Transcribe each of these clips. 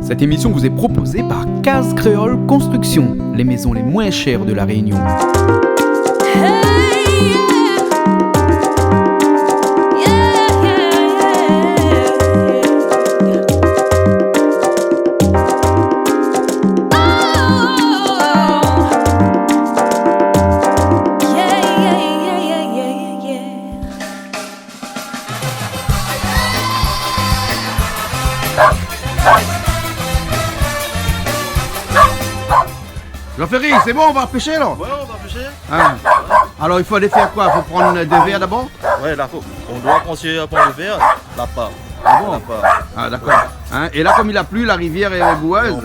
Cette émission vous est proposée par Case Créole Construction, les maisons les moins chères de la Réunion. Jean-Ferry, c'est bon, on va pêcher là? Ouais, on va pêcher. Hein? Alors il faut aller faire quoi? Il faut prendre des verres d'abord? Ouais, là, on doit continuer à prendre le verre, la part. Ah bon? La part. Ah d'accord. Hein? Et là comme il a plu, la rivière est boueuse. Ouais.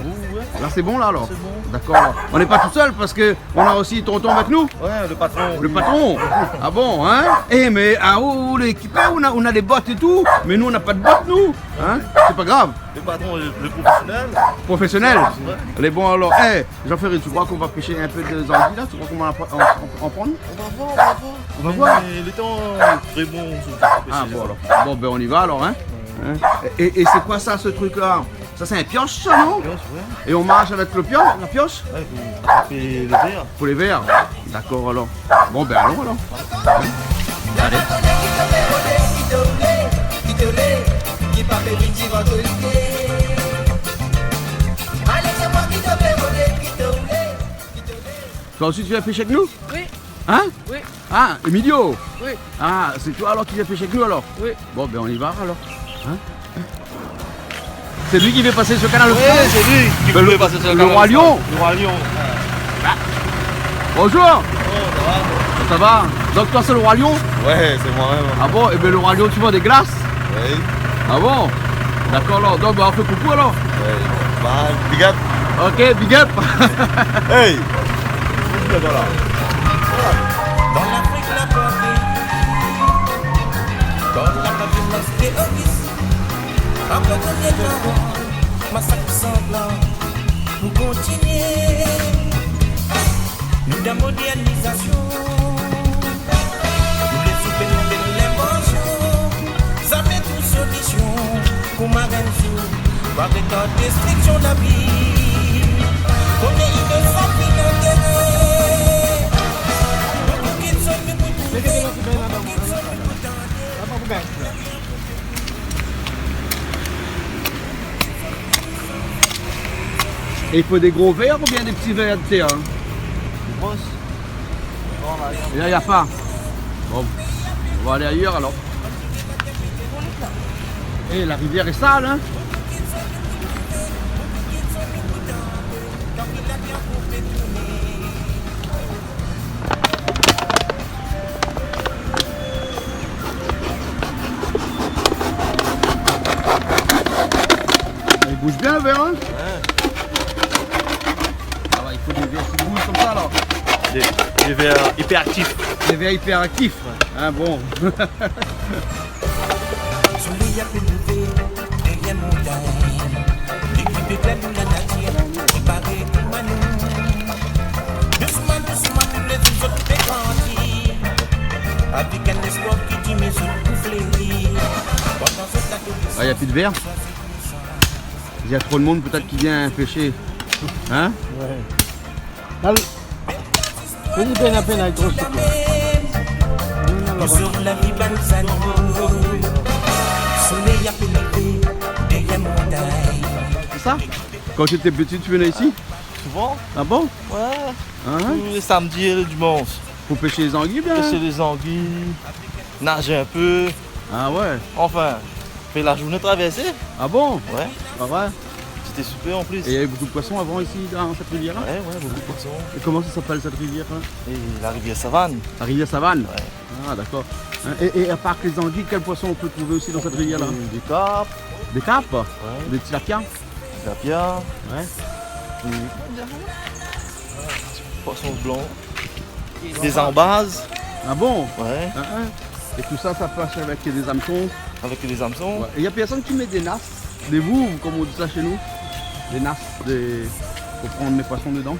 Là c'est bon là alors? C'est bon. D'accord. On n'est pas tout seul parce que on a aussi tonton avec nous. Ouais, le patron. Le patron. Ah bon, hein? Eh mais où l'équipé, on a des bottes et tout, mais nous on n'a pas de bottes nous. Hein? C'est pas grave. Le patron, le professionnel. Professionnel. Ouais. Les bons alors. Eh, Jean-Ferry, tu crois qu'on va pêcher un peu de anguilles là? Tu crois qu'on va en prendre? On va voir. On va voir. Mais le temps est très bon. Ah bon alors. Bon ben on y va alors hein. Hein? Et c'est quoi ça ce truc là? Ça c'est un pioche ça non? Pioche, ouais. Et on marche avec le pioche, la pioche? Ouais, pour fait le verre. Pour les verres. D'accord alors. Bon ben allons alors. Allez. Toi aussi tu viens pêcher avec nous? Oui. Hein? Oui. Ah, Emilio? Oui. Ah, c'est toi alors qui viens pêcher avec nous alors? Oui. Bon ben on y va alors. Hein? C'est lui qui veut passer sur le canal. Ouais, c'est lui qui Ben, voulait passer sur le le roi lion. Le roi lion. Bonjour. Oh, Ça va? Donc toi c'est le roi lion? ouais, c'est moi-même. Ah bon? Et bien le roi lion tu vends des glaces? Ouais. Ah bon? D'accord alors. Donc ben, on fait coucou alors. Ouais. Bah, big up. Ok, big up. Hey. Voilà. Dans l'Afrique, la poitrine, dans la capitale des Ovis, après qu'on est là, massacre sanglant, nous continuons, nous de modernisation, nous les soupers, nous de l'émotion, ça fait toute solution, pour ma reine sous, avec la destruction de la vie, on est innocent, puis Et il faut des gros verres ou bien des petits verres de thé hein? Et là il n'y a pas. Bon, on va aller ailleurs alors. Et la rivière est sale hein? Il bouge bien le verre hein? Ouais. Ah ouais, il faut des verres qui bougent comme ça alors. Des verres hyperactifs. Des verres hyperactifs. Ah bon. Soleil a pénétré, derrière montagne. L'équipe est pleine de la nature, préparée pour Manou. Doucement, tous les autres fait grandir. Avec un espoir qui dit mes autres pour flérir. Pendant ce plateau de Ah, il n'y a plus de verre. Il y a trop de monde peut-être qui vient pêcher. Hein? sur la vie balsano. Soleil a pénétré, derrière montagne. C'est ça? Quand tu étais petit, tu venais ici? Souvent? Ah bon? Ouais. Hein? Tous les samedis et le dimanche. Pour pêcher les anguilles bien? Pêcher les anguilles, nager un peu. Ah ouais? Enfin, faire la journée traversée. Ah bon? Ouais. Ah ouais? C'était super en plus. Et il y avait beaucoup de poissons avant ici dans cette rivière-là? Ouais, beaucoup de poissons. Et comment ça s'appelle cette rivière? Et la rivière Savane. La rivière Savane? Ouais. Ah d'accord. Hein, et à part les anguilles, quels poissons on peut trouver aussi dans cette rivière-là? Des carpes, Des carpes? ouais. Des tilapias? Des lapias, Ouais. des poissons blancs, des ambases. Ah bon? Ouais. Hein, hein. Et tout ça, ça passe avec des hameçons? Avec les hameçons. Ouais. Et il n'y a personne qui met des nasses? Des bouves, comme on dit ça chez nous? Des nasses, pour prendre les poissons dedans?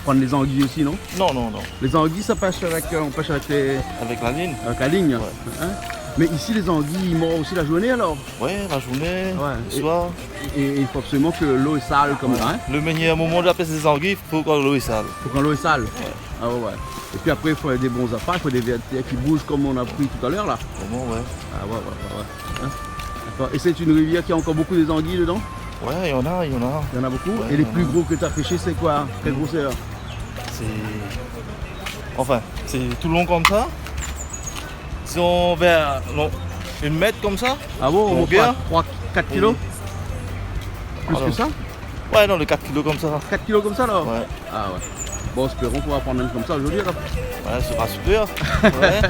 Prendre les anguilles aussi, non? Non, non, non. Les anguilles, ça pêche avec, on pêche avec, Avec la ligne. avec la ligne. Ouais. Hein? Mais ici, les anguilles, ils mordent aussi la journée alors? Ouais, la journée, Ouais. le soir. Et il faut absolument que l'eau est sale comme ça, hein? Le meilleur moment de la peste des anguilles, il faut quand l'eau est sale. Faut quand l'eau est sale. Ah ouais. Et puis après, il faut des bons affaires, il faut des vertères qui bougent comme on a pris tout à l'heure là. Vraiment, ouais. Ah ouais. Hein? D'accord. Et c'est une rivière qui a encore beaucoup des anguilles dedans? Ouais, il y en a. Il y en a beaucoup? Ouais, Et les il y en plus a. gros que tu as pêché, c'est quoi? Quelle grosseur? C'est. Enfin, c'est tout long comme ça. Si on vers une mètre comme ça. Ah bon, on Longueur? 4 kilos? Plus Alors. que ça? Ouais, non, le 4 kilos comme ça. 4 kilos comme ça là? Ouais, Ah ouais. Bon, espérons qu'on va prendre une comme ça aujourd'hui. alors. ouais, ce sera super. Ouais.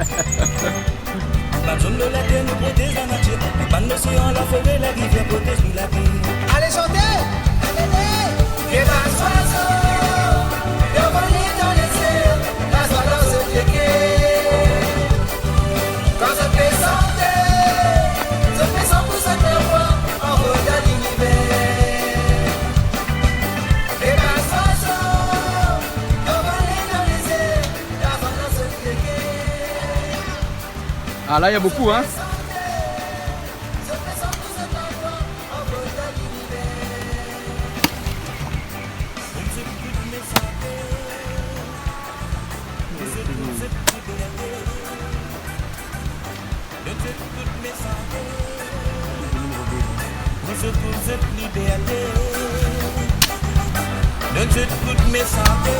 La zone de la terre nous protège la nature. Les pannes l'océan, la forêt, la rivière protège nous la vie. Allez chanter! Et la soiseau, de voler dans les airs, la soie dans ce pied. Quand je fais sans pour cette voix, en regard l'univers. Et la soiseau, de voler dans les airs, la soie dans ce pied. Ah là, il y a beaucoup, hein? Toutes mes santé,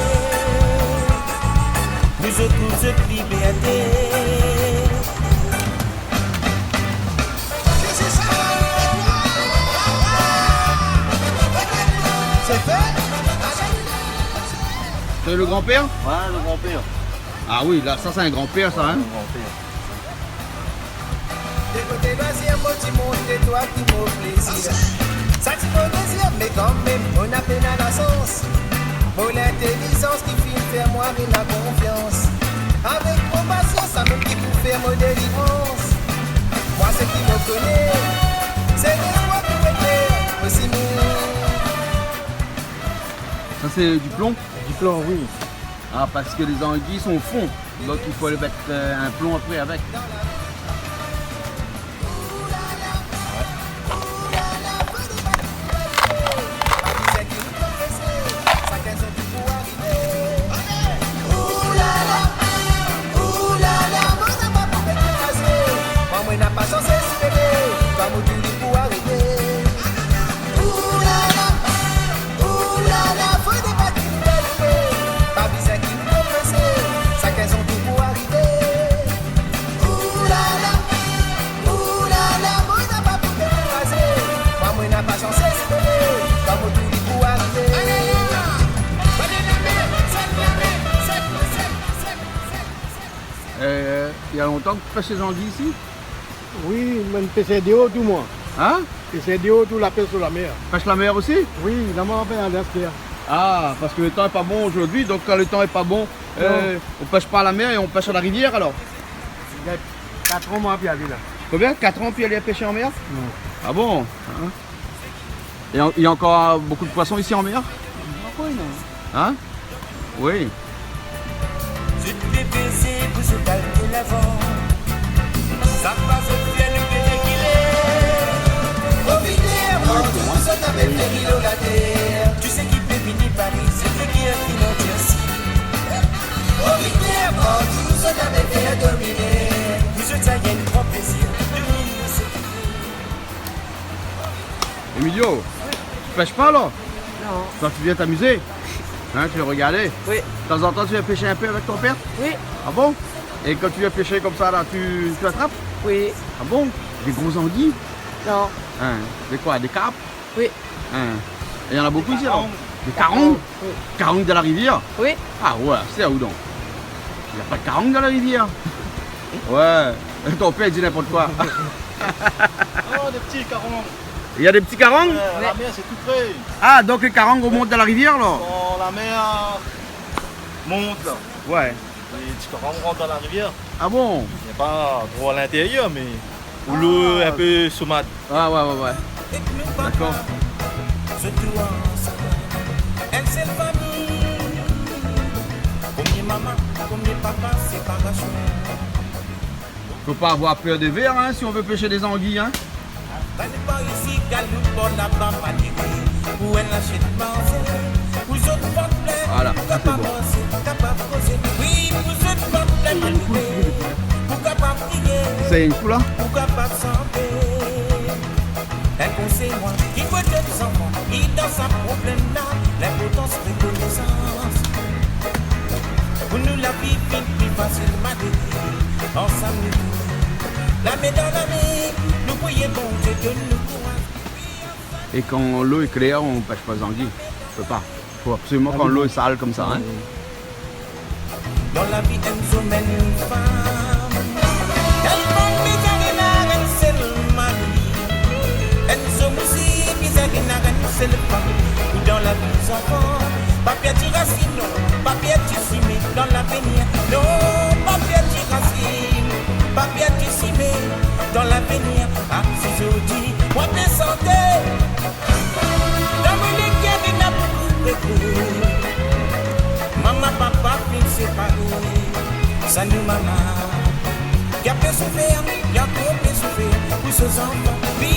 nous autres cette liberté. C'est fait. C'est le grand-père? Ouais, le grand-père. Ah oui, là, ça c'est un grand-père, ça, hein? Le grand-père. Écoutez, vas-y, un petit monde, c'est toi qui m'offre plaisir. Ça tu me désir, mais quand même, on a peine à la sauce. Pour l'intelligence qui finit faire moi et la confiance. Avec compassion, ça me qui pour faire mon délivrance. Moi, ce qui me connaît, c'est l'espoir qui me fait aussi nous. Ça c'est du plomb? Du plan, oui. Ah, parce que les anguilles sont au fond. Donc il faut aller mettre un plomb après avec. Il y a longtemps que tu pêches les anguilles ici? Oui, mais c'est de haut tout moi. Hein? C'est de haut tout la pêche sur la mer. Pêche la mer aussi? Oui, la mer fait en l'escalier. Ah, parce que le temps est pas bon aujourd'hui, donc quand le temps est pas bon, on pêche pas à la mer et on pêche à la rivière alors. Il y a 4 ans, moi, puis aller là. Combien? 4 ans puis aller pêcher en mer? Non. Ah bon? Hein? Et il y a encore beaucoup de poissons ici en mer? Oui, non. Hein? Oui. Je t'ai baisé pour se calmer l'avant. Ça passe bien le pays qu'il est. Au final, tout ça t'avait fait l'îlot la terre. Tu sais qui peut finir Paris, c'est lui qui est financier. Au final, tout ça t'avait fait dominer. Vous êtes à un grand plaisir. Emilio, tu pêches pas là? Non. Quand tu viens t'amuser? Hein, tu veux regarder? Oui. De temps en temps, tu viens pêcher un peu avec ton père? Oui. Ah bon? Et quand tu viens pêcher comme ça, là, tu attrapes? Oui. Ah bon? Des gros anguilles? Non. Hein? Des quoi? Des carpes? Oui. Hein? Et il y en a beaucoup ici, là? Des carongs? Oui. Carongs de la rivière? Oui. Ah ouais, c'est où donc? Il n'y a pas de carongs dans la rivière? Ouais. Ton père dit n'importe quoi. Oh, des petits carons. Il y a des petits carongs? La mer, c'est tout près. Ah, donc les carongs remontent dans la rivière, là? Quand la mer monte, là, Ouais. les petits carons rentrent dans la rivière. Ah bon? Il n'y a pas trop à l'intérieur, mais où l'eau est un peu saumâtre. Ah ouais. D'accord. Je dois ensemble. Elle c'est famille. Comme les maman, comme les papas, c'est pas la chose. Faut pas avoir peur des vers hein, si on veut pêcher des anguilles. Hein. Voilà, ça c'est bon. C'est une coup là. Un conseil moi qui veut des enfants, qui dans sa problème là, l'importance reconnaissance. Pour nous la vie plus facilement dédiée, ensemble nous, la main dans la main, nous voyons bon Dieu de nous. Et quand l'eau est claire, on pêche pas les anguilles. On peut pas. Faut absolument quand l'eau est sale comme ça. Hein. Dans la vie, elle nous mène une femme. Elle prend mes années, elle c'est le mari. Elle nous aussi, mes années, c'est le pari. Dans la vie des enfants, papier tiracine, papier tissimé. Dans l'avenir, non, papier tiracine, papier tissimé. Dans l'avenir, ah, si je dis, moi, mes santé. Dans mon équipe, il y a beaucoup de coups. Maman, papa, puis séparés. Ça nous maman. Qui a pu souffrir, qui a pu souffrir pour ses enfants. Oui,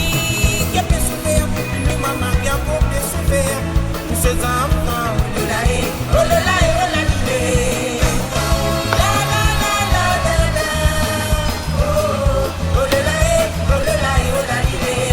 qui a pu souffrir, nous maman, qui a pu souffrir pour ses enfants. Oh là là, oh là là, oh là l'idée. La la la la la la. Oh là là, oh là là, oh là l'idée.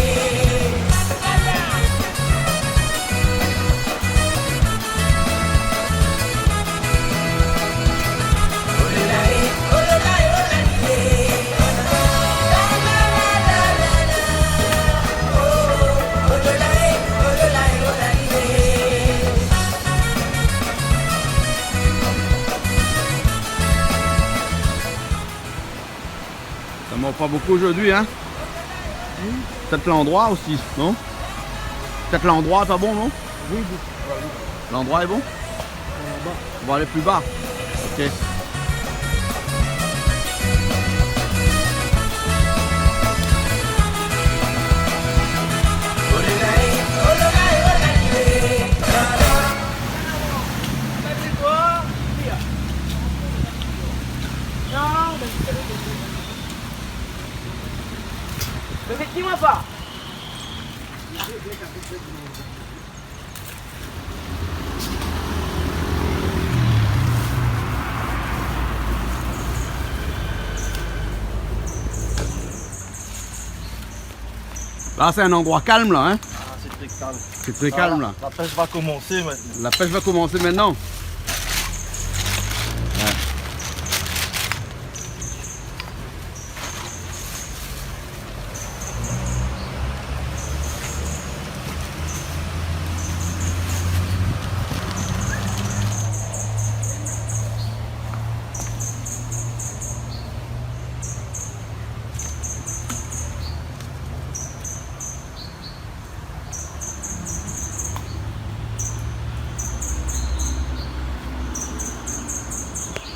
Ça mord pas beaucoup aujourd'hui, hein. Peut-être l'endroit aussi, non? Peut-être l'endroit est pas bon, non? Oui, L'endroit est bon? On va aller plus bas. Ok. Effectivement pas. Là, c'est un endroit calme, là, hein? Ah, c'est très calme. C'est très calme, là. La pêche va commencer maintenant. La pêche va commencer maintenant.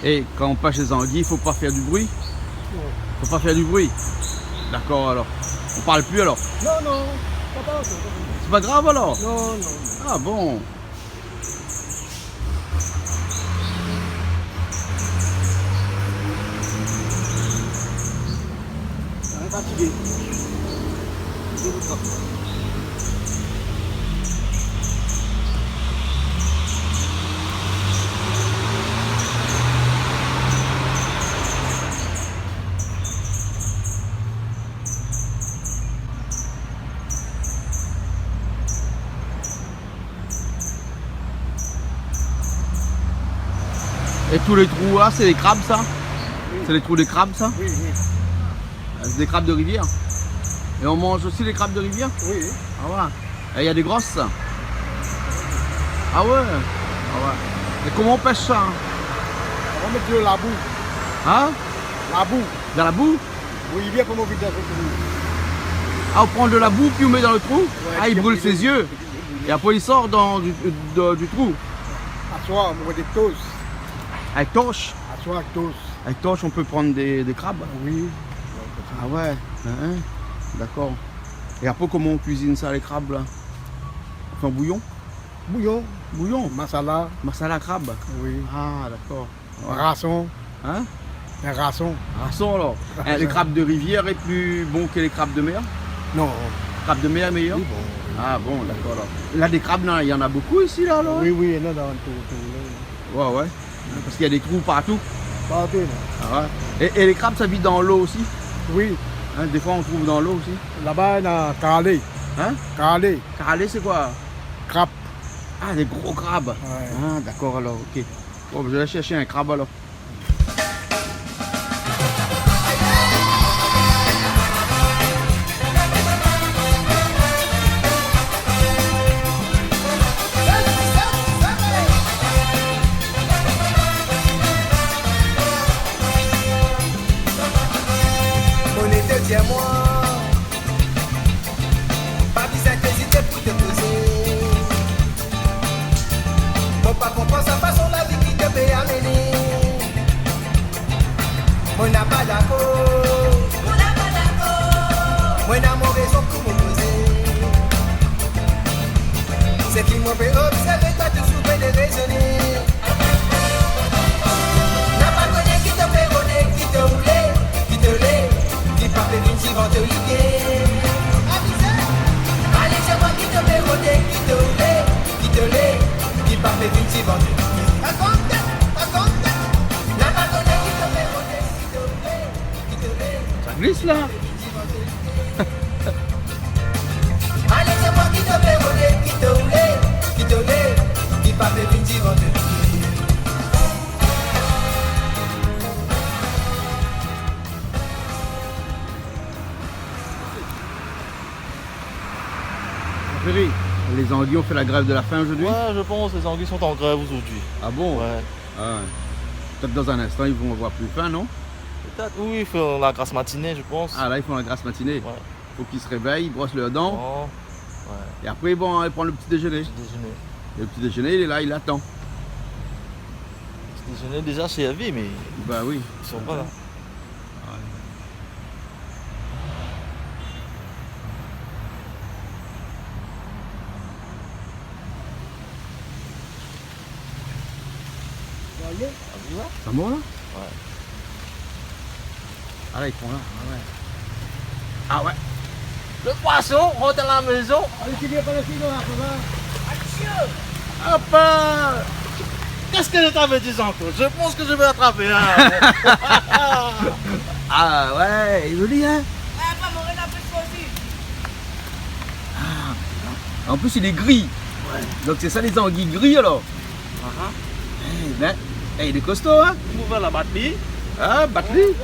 Et quand on pêche les anguilles, il faut pas faire du bruit. Faut pas faire du bruit. D'accord alors. On parle plus alors. Non, non, pas ça. C'est pas grave alors. Non, non. Ah bon. On est fatigué. Et tous les trous là, c'est des crabes ça? C'est les trous des crabes ça? Oui, oui. C'est des crabes de rivière. Et on mange aussi les crabes de rivière? Oui. Ah voilà. Et il y a des grosses ça? Ah ouais? Ah ouais. Et comment on pêche ça? Hein? On va mettre de la boue. Hein? La boue. Dans la boue? Oui, il vient comment vite avec nous. Ah, on prend de la boue puis on met dans le trou? Ah, il puis brûle après, ses yeux. Et après il sort du trou. À soir, on met des toasts. Avec torche? À soir, toast. Avec torche on peut prendre des crabes? Oui. Ah ouais, hein, d'accord. Et après comment on cuisine ça les crabes là? On fait un bouillon? Bouillon. Bouillon? Masala. Masala crabe? Oui. Ah d'accord. Ouais. Rasson. Hein? Un rasson. Rasson alors. Hein, les crabes de rivière est plus bon que les crabes de mer? Non. Crabes de mer meilleur? Oui, bon. Ah bon, d'accord alors. Là, des crabes, non, il y en a beaucoup ici là alors? Oui, oui, il y en a dans tout. Ouais, ouais. Parce qu'il y a des trous partout. Partout, là. Ah ouais. Et les crabes, ça vit dans l'eau aussi? Oui. Hein, des fois, on trouve dans l'eau aussi. Là-bas, il y a Calais. Hein? Calais. Caralé, c'est quoi? Crabe. Ah, des gros crabes. Ouais. Ah, d'accord alors, ok. Bon, je vais chercher un crabe alors. Tiens-moi, pas besoin d'hésiter pour te poser. Mon pas comprendre sa façon la vie qui te peut amener. Moi n'a pas d'accord. Moi n'a mon raison pour m'opposer. C'est qui m'ont fait observer toi tu souffres de raisonner. N'a pas connu qui te fait rôder, qui te roulait, qui te l'est. Qui parle d'une si vente l'idée. Allez, c'est moi qui te fais rôder, qui te l'est, qui parle d'une si vente l'idée. Raconte, n'a pas connu qui te fait rôder, qui te l'est. Ça glisse là. Allez, c'est moi qui te fais rôder, qui te l'est, qui parle d'une si vente l'idée. Ferry, les anguilles ont fait la grève de la faim aujourd'hui? Ouais, je pense que les anguilles sont en grève aujourd'hui. Ah bon? Ouais. Ah ouais. Peut-être dans un instant, ils vont avoir plus faim, non? Peut-être, oui, ils font la grasse matinée, je pense. Ah là, ils font la grasse matinée. Ouais. Faut qu'ils se réveillent, ils brossent leurs dents. Bon, ouais, Et après, ils vont aller prendre le petit déjeuner. petit déjeuner. Et le petit déjeuner, il est là, il attend. Petit déjeuner déjà servi, mais Bah oui. ils sont pas là. Ça monte là? Ouais. Ah là, ils font là. Ah ouais. Ah ouais. Le poisson rentre à la maison. Allez, tu viens par ici, là, Hop! Qu'est-ce que je t'avais dit encore? Je pense que je vais attraper. Hein. Ah ouais, il est joli hein? En plus, il est gris. Donc c'est ça les anguilles gris alors? Eh ben, il est costaud hein? Vous ouvrez la batterie. Ah, batterie?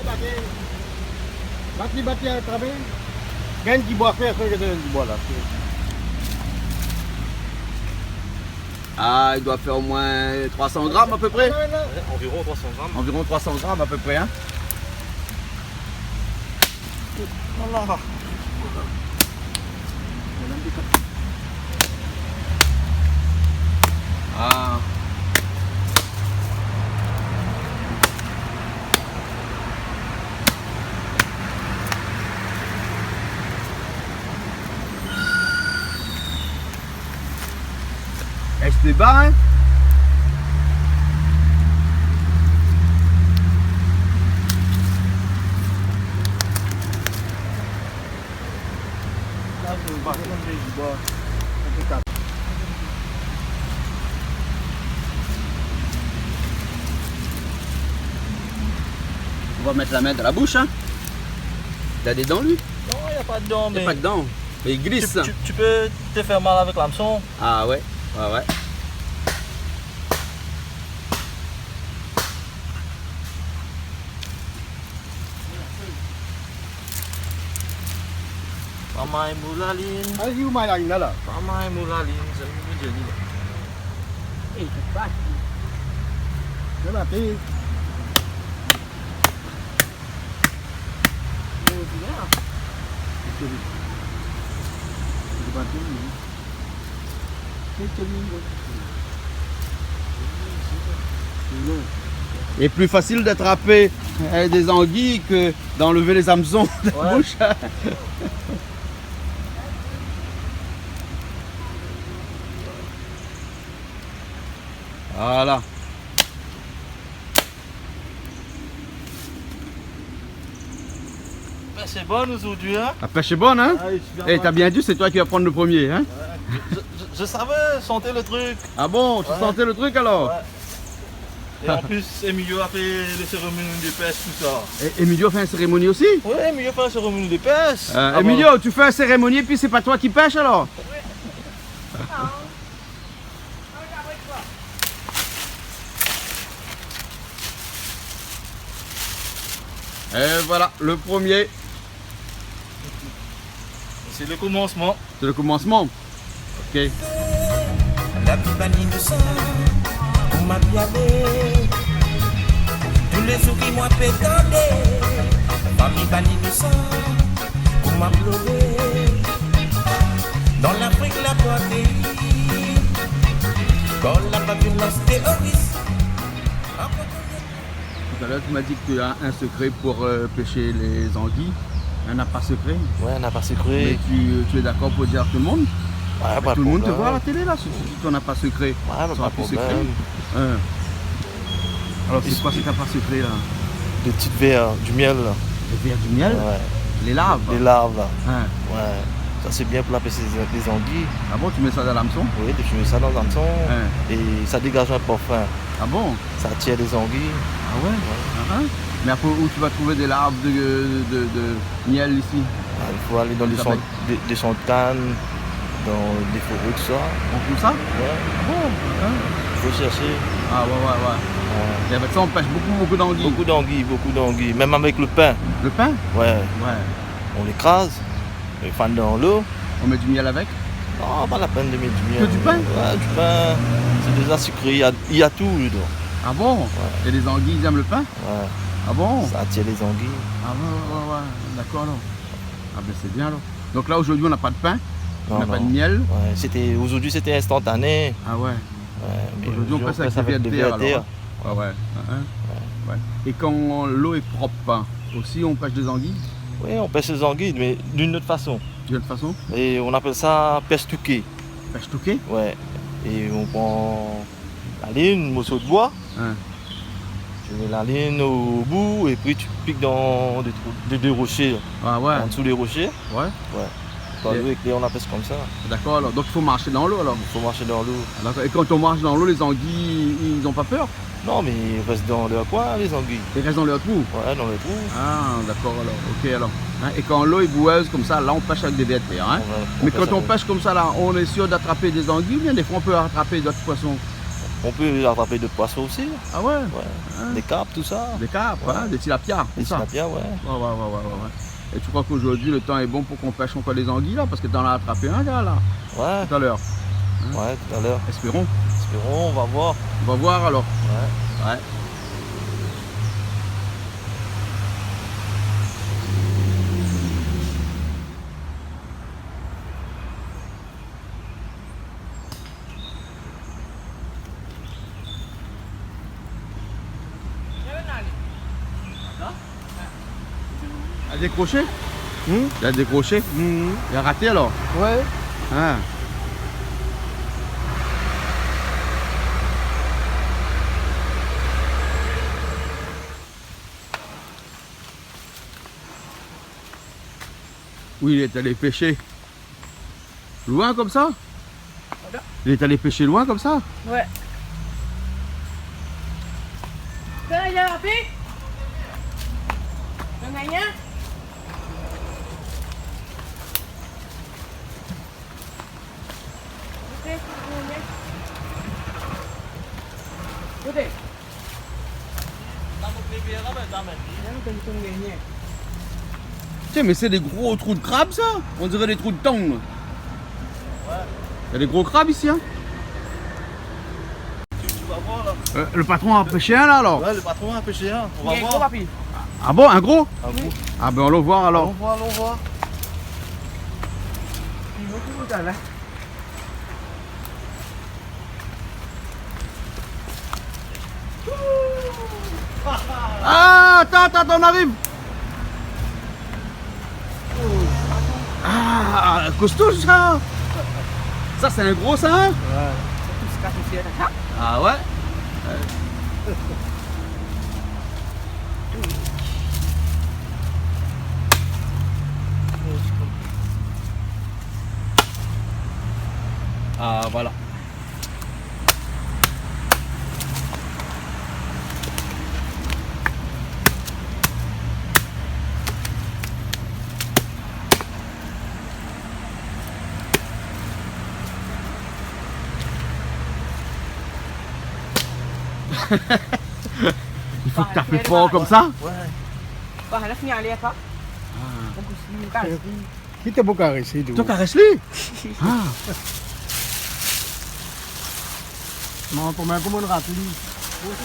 Bati à travers. Gagne qui boit faire, ça, qui boit là. Ah, il doit faire au moins 300 grammes à peu près? Environ 300 grammes. Environ 300 grammes à peu près hein? Voilà. Ah. C'était bas hein? Là, je vais battre du bois. On va mettre la main dans la bouche hein? Il a des dents lui? Non, il n'y a pas de dents, Il n'y mais a pas de dents. Mais il glisse. tu peux te faire mal avec l'hameçon. Ah ouais, ouais, ouais. Pamay mulaline. Allez, où mal là, là? Pamay mulaline. C'est une jolie. Eh, c'est pas. C'est la paix. Il est plus facile d'attraper des anguilles que d'enlever les hameçons de la bouche. Voilà. pêche est bonne aujourd'hui, hein? La pêche est bonne, hein? Ah, oui, je suis Eh, t'as bien dit, c'est toi qui vas prendre le premier, hein? je savais chanter le truc. Ah bon, tu Ouais. sentais le truc alors? Ouais. Et en plus, Emilio a fait les cérémonies de pêche, tout ça. Et Emilio fait une cérémonie aussi? Oui, Emilio fait la cérémonie de pêche. Ah bon. Emilio, tu fais une cérémonie et puis c'est pas toi qui pêche alors? Et voilà, le premier, C'est le commencement. c'est le commencement. Ok. La vie bannie de sang, pour m'a piavé. Tous les jours qui m'ont pétardé, la vie bannie de sang, pour m'a pleuré. Dans l'Afrique, la beauté, quand la violence terroriste. Tout à l'heure, tu m'as dit que tu as un secret pour pêcher les anguilles. Un n'a pas secret. Ouais, on n'a pas Mais secret. tu es d'accord pour dire à tout le monde? Ouais, pas Tout de le monde te problème. voit à la télé là, si tu n'en as pas secret. Ouais, Ça pas sera de plus problème. secret. Hein. Alors c'est quoi si t'as pas secret là? Des petites verres, du miel, là. Les verres du miel? Ouais. Les larves? Des larves, là. Hein. Ouais. Ça, c'est bien pour la pêche des anguilles. Ah bon, tu mets ça dans l'hameçon? Oui, tu mets ça dans un hameçon. Hein. Et ça dégage un parfum. Ah bon? Ça attire les anguilles. Ah ouais? Ah, hein. Mais après, où tu vas trouver des larves de miel ici? Ah, il faut aller dans Ça s'appelle des champs de canne, dans des forêts, tout ça. On trouve ça? Ouais. Ah bon? Hein. Il faut chercher. Ah ouais. Ouais. Et avec ça, on pêche beaucoup d'anguilles. Beaucoup d'anguilles. Même avec le pain. Le pain? Ouais. Ouais. On l'écrase, on les fan dans l'eau. On met du miel avec? Non, pas la peine de mettre du miel. Que du pain? Ouais, du pain. C'est déjà sucré. Il y a tout dedans. Ah bon? Et les anguilles, ils aiment le pain? Ouais. Ah bon? Ça attire les anguilles. Ah ouais. D'accord alors. Ah ben c'est bien alors. Donc là aujourd'hui on n'a pas de pain, on n'a pas de miel. Ouais, aujourd'hui c'était instantané. Ah ouais. Ouais, mais Aujourd'hui on passe avec des verres de terre alors. Ouais. Ouais. Et quand l'eau est propre, hein, aussi on pêche des anguilles Oui, on pêche les anguilles, mais d'une autre façon. d'une autre façon. Et on appelle ça pêche touquée. Pêche touquée? Ouais. Et on prend la ligne, un morceau de bois. Hein. Tu mets la ligne au bout et puis tu piques dans des rochers. Ah ouais. En dessous des rochers. Ouais. Quand l'eau est claire, on la pêche comme ça. D'accord alors. Donc il faut marcher dans l'eau alors. Il faut marcher dans l'eau. D'accord. Et quand on marche dans l'eau, les anguilles, ils n'ont pas peur? Non, mais ils restent dans leur coin, les anguilles. Ils restent dans leur trou? Ouais, dans les trous. Ah d'accord alors. Ok alors. Hein, et quand l'eau est boueuse comme ça, là on pêche avec des verres de terre. Hein? Mais quand on pêche comme ça là, on est sûr d'attraper des anguilles ou bien des fois on peut attraper d'autres poissons? On peut attraper d'autres poissons aussi. Ah ouais? Ouais. Des carpes, tout ça. Des carpes, hein, des tilapias, Des c'est ça? tilapias, ouais. Ouais. Et tu crois qu'aujourd'hui le temps est bon pour qu'on pêche encore des anguilles là? Parce que t'en as attrapé un gars là, Ouais, tout à l'heure. ouais, tout à l'heure. Espérons. Espérons, on va voir. On va voir alors. Ouais. Ouais. Il a décroché? Il a décroché? Il a raté alors? Ouais. Ah. Oui, il est allé pêcher. Loin comme ça? Il est allé pêcher loin comme ça? Ouais. Cái này là biết. Lần này nhá. Ok, nhé. Có thể. Từng nghề nhé. Tiens, mais c'est des gros trous de crabe ça? On dirait des trous de thon. Il y a des gros crabes ici, hein? Tu vas voir là. Le patron a pêché un là alors? Ouais, le patron a pêché un. On va Nghe có voir. bắp gì? Ah bon, un gros? Un coup. Ah ben on va voir alors. On voit, on voit. Nó cũng trả lại. Ah, attends, on arrive. Ah, costaud ça. Ça c'est un gros ça, hein? Ah ouais? Ah, voilà. Il faut que tu tapes fort comme ça. Ouais. Bah, là, finir aller pas. Donc, c'est pas. Kita buka resi tu. Tu caresses-lui. Ah. Mau pemain aku mau rapli.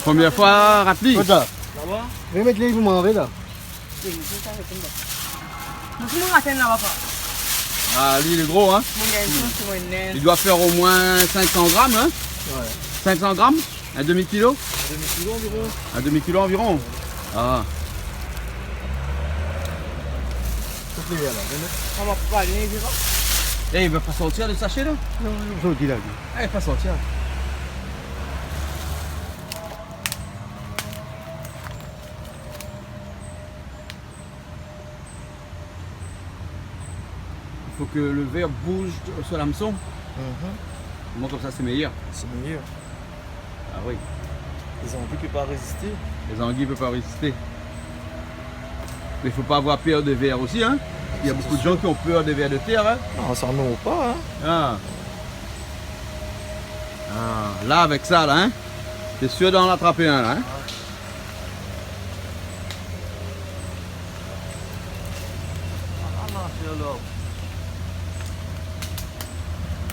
Première fois, rappli. Betul. Là-bas? Remet lagi mau apa dah? Mungkin mau ngatain apa pak? Ah, lui, il est gros, hein. Mungkin Il doit faire au moins 500 grammes, hein. Ouais. 500 grammes. Un demi-kilo. Un demi-kilo environ. Un demi-kilo environ. Ah. Betul ya lah. Sama pas ini juga. Et il veut pas sortir le sachet, là. So tidak. Ah, il va pas sortir. Il faut que le verre bouge sur l'hameçon. Moi, comme ça, c'est meilleur. C'est meilleur. Ah oui. Les anguilles ne peuvent pas résister. Les anguilles ne peuvent pas résister. Mais il ne faut pas avoir peur des vers aussi, hein. Il y a beaucoup de gens qui ont peur des vers de terre, hein. Non, ça n'en pas, hein. Ah. Ah. Là, avec ça, là, hein. T'es sûr d'en attraper un, là, hein.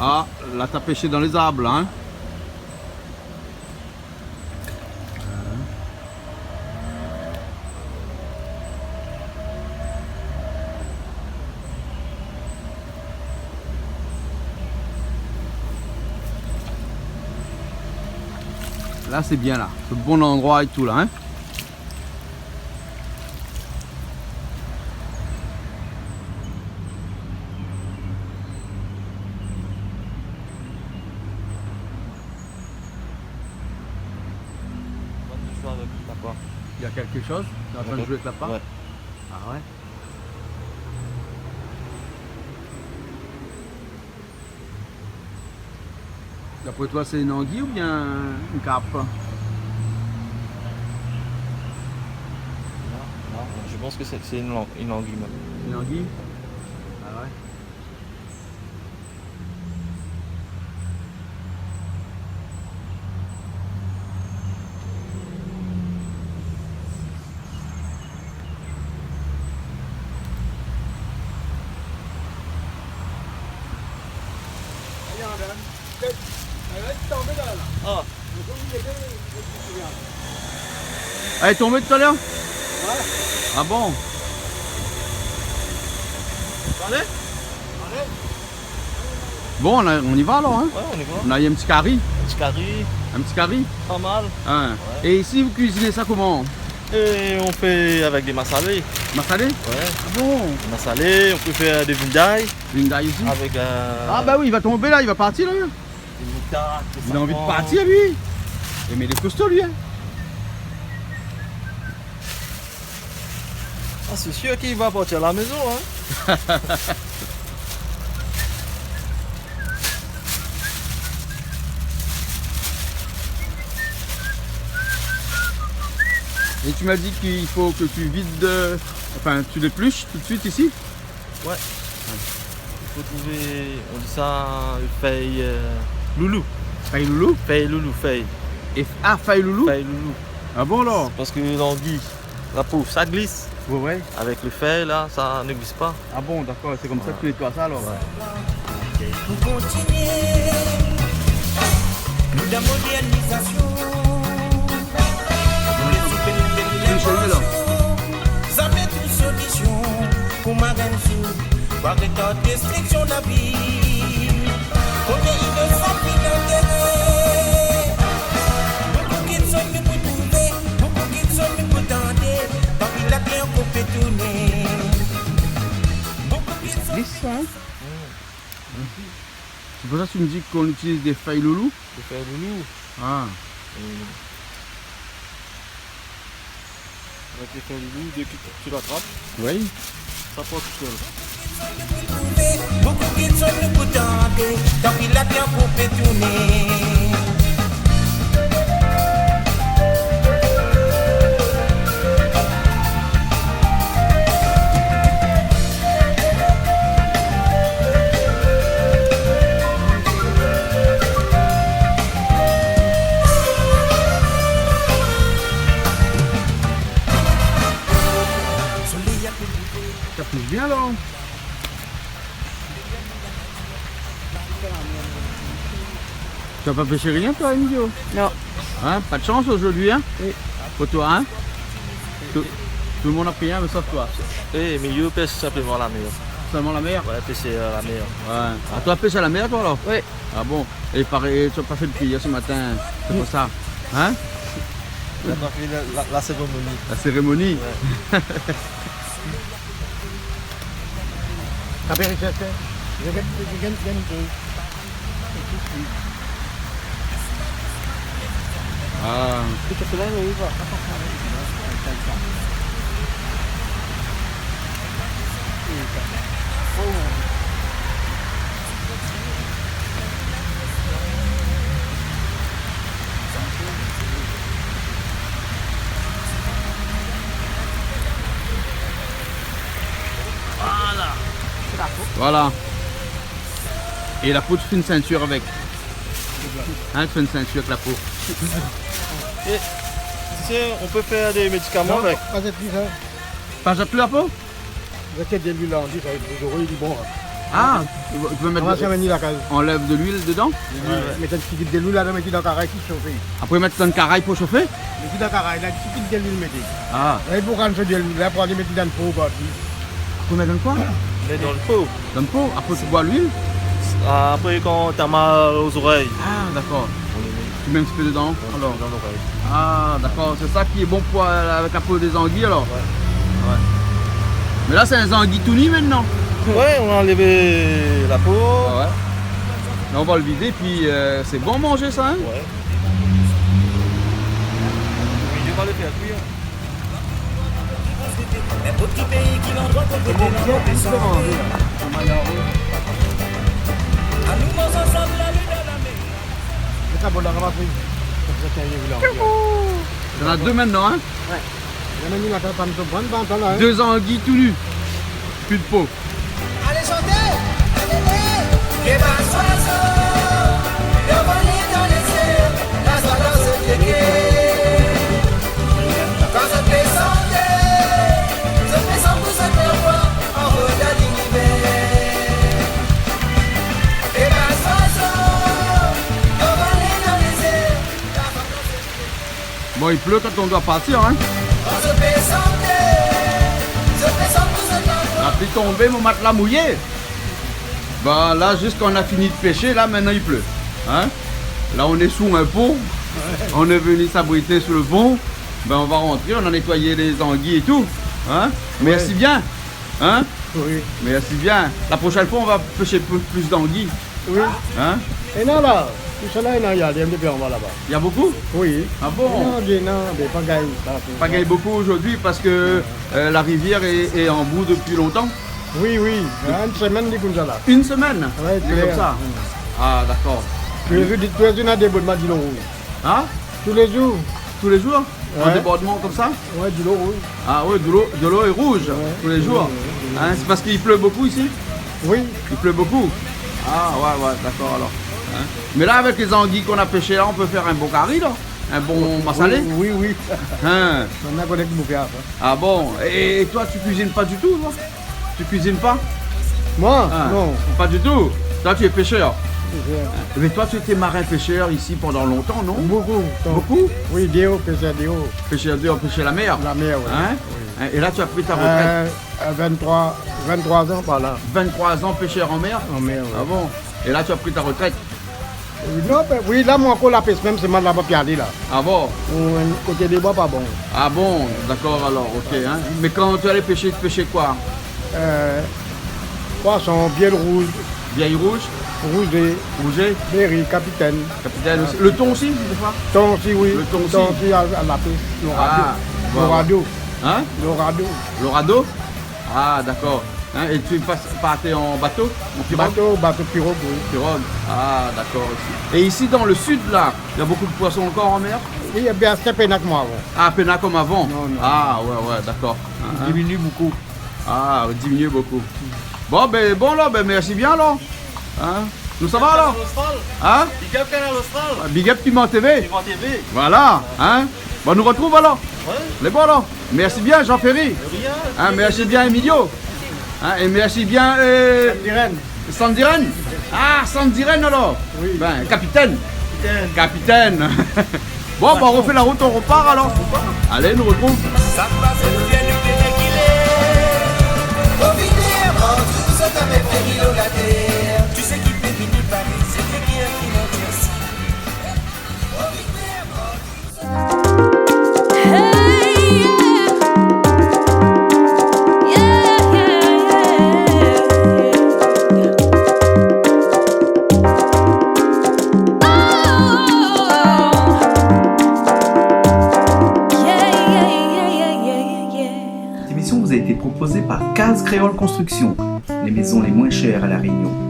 Ah, là, t'as pêché dans les arbres, là, hein. Là, c'est bien, là. C'est le bon endroit et tout, là, hein. Il y a quelque chose? Tu es en train de jouer avec la part? Ouais. Ah ouais? D'après toi, c'est une anguille ou bien une carpe? Non, je pense que c'est une anguille même. Une anguille? Ah ouais? Ah, Elle est tombée tout à l'heure? Ah bon? allez. Bon, on y va alors, hein? Ouais, on y va. On a eu un petit curry. Petit curry, Un petit curry? pas mal. Hein. Et ici, vous cuisinez ça comment? Et on fait avec des massalés. Massalé? Ouais. Ah bon? Des massalés, on peut faire des vindailles Une daille ici? avec Ah bah oui, il va tomber là, il va partir là. des moutardes, des Il a envie de safrans. partir lui. Et mais il est costaud lui, hein. Ah, c'est sûr qu'il va partir à la maison, hein. Et tu m'as dit qu'il faut que tu vides, enfin tu l'épluches tout de suite ici. Ouais. Il faut trouver, on dit ça, une feuille loulou. Faille loulou. Feuille loulou, feuille. Et faille loulou. Feuille loulou. Ah bon alors? Parce que l'anguille, la peau, ça glisse. Ouais ouais. Avec le feuille là, ça ne glisse pas. Ah bon d'accord, c'est comme ça que tu nettoies ça alors. Pour continuer, nous de modernisation. Nous les soupes, ça met une solution pour ma reine sous, pour arrêter destruction de la vie. Combien il me semble d'intérêt, beaucoup qui sont mis pour trouver, beaucoup qui sont mis pour tenter, tant qu'il a clé on peut tourner. Beaucoup qui sont Glisse ça, hein? C'est pour ça que tu me dis qu'on utilise des failles loulou? Le feuille loulou. Ah. Avec les feuilles loulou, dès que tu l'attrapes, Oui. ça part tout seul. Beaucoup qui sont le bout d'entrée, tant qu'il a bien pour pétourner. Ça pousse bien là. Tu vas pas pêcher rien toi, Emilio? Non. Hein? Pas de chance aujourd'hui, hein? Oui. Pour toi, hein? Tout le monde a pris un, mais sauf toi. Et milieu pêche simplement la mer. Seulement la mer? Ouais, pêcher la mer. Ouais. Ah, toi, pêches à la mer, toi, alors? Oui. Ah bon? Et pareil, tu n'as pas fait de prière ce matin. C'est pour ça. Hein? On a fait la cérémonie. La cérémonie? Tapi risetnya, jangan Ah. Kita selain lagi kok. Voilà. Et la peau, tu fais une ceinture avec. Hein, tu fais une ceinture avec la peau. Et tu sais, on peut faire des médicaments avec. Pas cette vie, ça. Pas jette plus la peau? Vous êtes de l'huile, on dit, ça va être vous aurez du bon. Ah, tu peux On va mettre. se mettre la case. Enlève de l'huile dedans. Mettez un petit peu de l'huile là, mettez dans le carré qui chauffe. Après mettre dans le caraï pour chauffer. Mettez dans le carré, là, un petit peu de l'huile, mettez. Ah. Là, pour quand je dis l'huile, là, pour aller mettre dans le pot, quoi. Faut mettre dans quoi? Mais dans le pot. Dans le pot. Après tu bois l'huile. Après, quand t'as mal aux oreilles, Ah, d'accord. Tu mets un petit peu dedans. Alors. dans l'oreille. Ah, d'accord. C'est ça qui est bon pour avec la peau des anguilles alors. Ouais. Mais là, c'est un anguille tout nu maintenant. Ouais, on a enlevé la peau. Ah ouais. Là, on va le vider, puis c'est bon manger ça, hein? Ouais. Il va le faire cuire. Les petits pays qui l'endroit pour côté l'endroit descend. À nous mons ensemble la lune à la mer. C'est ça, bon, là, on va faire. Ça, c'est un l'huile. Il y en a deux maintenant, hein? Il y en a mis la case, pas me prendre, pas là. Deux anguilles tout nus. Plus de peau. Allez chanter, allez, les basses oiseaux, le voler dans les airs, la soie dans ce pied. Quand je fais sans pour ce terroir, en regard l'univers. Les basses oiseaux, le voler dans les airs, la soie dans ce pied. Bon, il pleut quand on doit partir, hein? Quand je fais sans pour ce terroir. La pluie tombée, mon matelas mouillé. Bah là, juste quand on a fini de pêcher, là maintenant il pleut. Hein? Là on est sous un pont. On est venu s'abriter sous le pont. Ben on va rentrer, on a nettoyé les anguilles et tout. Hein? Merci bien. Hein? Oui. Merci bien. La prochaine fois on va pêcher plus d'anguilles. Oui. Hein? Et non, là, tout ça là, il y a des MDP en bas là-bas. Il y a beaucoup? Oui. Ah bon? Non, des pagailles. Pas gagné beaucoup aujourd'hui parce que la rivière est en bout depuis longtemps. Oui, oui. Une semaine, dit comme ça là. Une semaine? Ouais, C'est comme ça. Ah d'accord. Tous les jours, il y a des débordements de l'eau rouge. Hein? Tous les jours. Tous les jours? Un Ouais. débordement comme ça? Ouais, de l'eau rouge. Ah oui, de l'eau est rouge tous les jours. Hein, c'est parce qu'il pleut beaucoup ici? Oui. Il pleut beaucoup? Ah ouais, d'accord alors. Hein. Mais là, avec les anguilles qu'on a pêchées, là, on peut faire un bon curry, là? Un bon massalé? Oui, oui. Hein. On a connu que bouffer ça. Ah bon? Et toi, tu cuisines pas du tout, toi? Tu cuisines pas? Moi? Ah, Non. pas du tout. Toi, tu es pêcheur. Mais toi, tu étais marin-pêcheur ici pendant longtemps, non? Beaucoup. Beaucoup? Oui, Déo, pêcheur Déo. Pêcheur d'eau, pêcher la mer. La mer, oui. Hein? Et là, tu as pris ta retraite. 23 ans par là. 23 ans pêcheur en mer? En mer, oui. Ah bon? Et là, tu as pris ta retraite. Non, ben, oui, là, moi, encore la pêche, même, c'est mal là-bas, piadé, là. Ah bon? Côté des bois, pas bon. Ah bon? D'accord alors, ok. Hein? Mais quand tu allais pêcher, tu pêchais quoi? Poisson, bielle rouge, Vieille rouge? rouget, Rouget? berry, capitaine. Capitaine aussi. Le thon aussi, des fois? Thon aussi, oui. Le thon aussi. Thon aussi à la pêche. Ah, L'orado. Hein? L'orado. L'orado? Ah d'accord. Hein, et tu partais en bateau, en pirogue? Bateau pirogue, oui. Pirogue. Ah, d'accord aussi. Et ici dans le sud là, il y a beaucoup de poissons encore en mer? Il y a bien assez pénac moi avant. Ah, pena comme avant? Non, non. Ah, ouais, d'accord. Hein, Il diminue beaucoup. Ah, diminuer beaucoup. Bon là, merci bien là. Hein? Nous ça va là? Hein? Big up Canal Austral. Big up Piment TV. Piment TV. Voilà, hein? Bon, nous retrouve alors. Ouais. Les bons là. Merci bien Jean-Ferry. Rien. Hein, merci bien Emilio. Hein, et merci bien Irène. Sandiren. Ah, Sandiren alors. Oui. Ben, capitaine. Capitaine. Bon, on refait la route, on repart alors. Allez, nous retrouve. Ça passe bien du pays qu'il est. Au finir, tout ça t'avait pris la terre. Tu sais qui fait finir Paris, c'est qui a qui l'ont dit. Au finir, Cette émission vous a été proposée par Case Créole Construction, les maisons les moins chères à La Réunion.